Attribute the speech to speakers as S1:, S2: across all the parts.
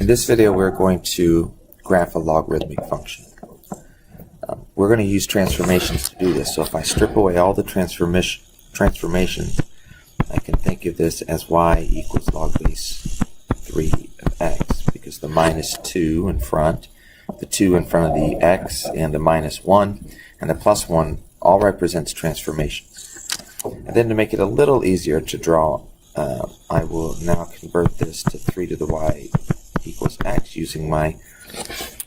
S1: In this video, we're going to graph a logarithmic function. We're going to use transformations to do this. So if I strip away all the transformations, I can think of this as y equals log base 3 of x, because the minus 2 in front, the 2 in front of the x, and the minus 1, and the plus 1 all represents transformations. And then to make it a little easier to draw, I will now convert this to 3 to the y equals x using my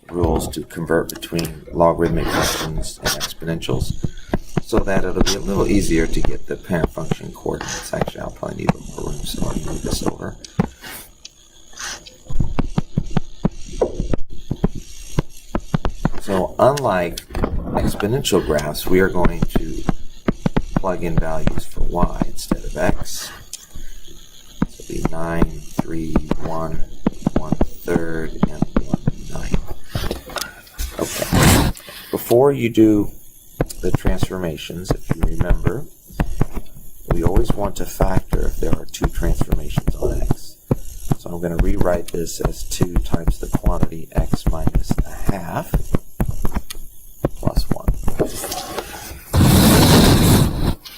S1: rules to convert between logarithmic functions and exponentials, so that it'll be a little easier to get the parent function coordinates. Actually, I'll probably need a little more room, so I'll move this over. So unlike exponential graphs, we are going to plug in values for y instead of x. So it'll be 9, 3, 1, 1/3, and 1/9. Okay. Before you do the transformations, if you remember, we always want to factor if there are two transformations on x. So I'm going to rewrite this as 2 times the quantity x minus a half plus 1.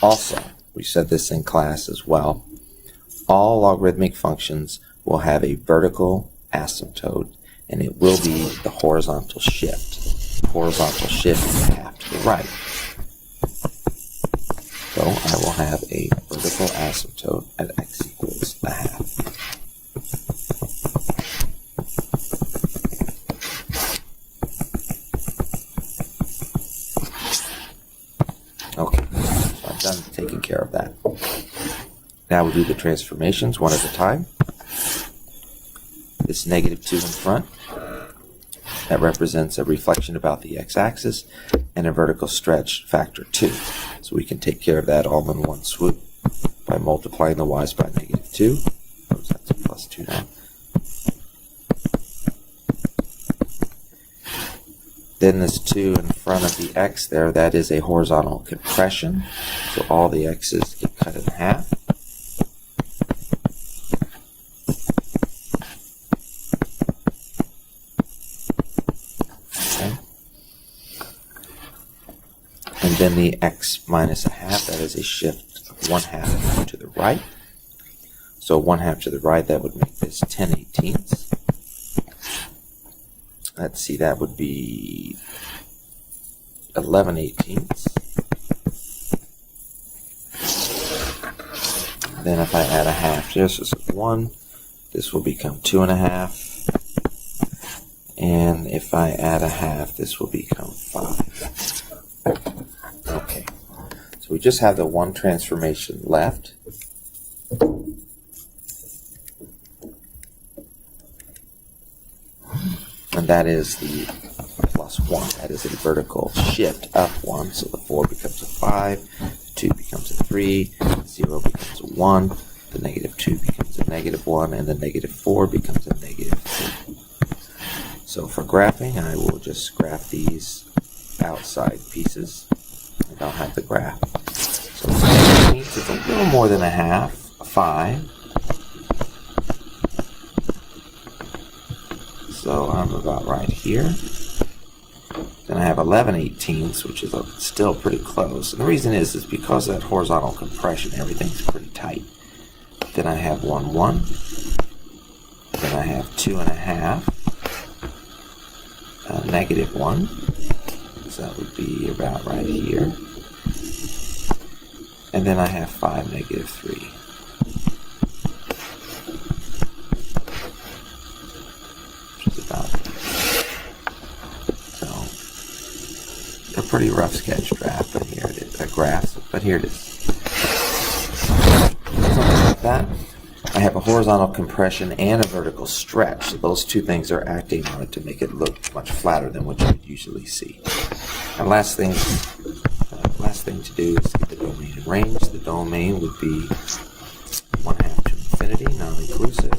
S1: Also, we said this in class as well, all logarithmic functions will have a vertical asymptote, and it will be the horizontal shift. Horizontal shift is a half to the right. So I will have a vertical asymptote at x equals a half. Okay, so I've done taking care of that. Now we'll do the transformations one at a time. This negative 2 in front, that represents a reflection about the x-axis, and a vertical stretch factor 2. So we can take care of that all in one swoop by multiplying the y's by negative 2. Oops, that's a plus 2 now. Then this 2 in front of the x there, that is a horizontal compression. So all the x's get cut in half. And then the x minus a half, that is a shift of 1/2 to the right. So 1/2 to the right, that would make this 10/18. Let's see, that would be 11/18. Then if I add a half, this is 1. This will become 2.5. And if I add a half, this will become 5. Okay, so we just have the one transformation left. And that is the plus 1. That is a vertical shift up 1. So the 4 becomes a 5, the 2 becomes a 3, the 0 becomes a 1, the negative 2 becomes a negative 1, and the negative 4 becomes a negative 3. So for graphing, I will just graph these outside pieces. I don't have the graph. So it's a little more than a half, 5. So I'm about right here. Then I have 11/18, which is still pretty close. And the reason is because of that horizontal compression, everything's pretty tight. Then I have 1/1. Then I have 2.5. Negative 1. So that would be about right here. And then I have 5, negative 3. Which is about so a pretty rough sketch draft, but here it is. Graphs, but here it is. Something like that. I have a horizontal compression and a vertical stretch. So those two things are acting on it to make it look much flatter than what you would usually see. And last thing to do is get the domain and range. The domain would be 1/2 to infinity, non-inclusive.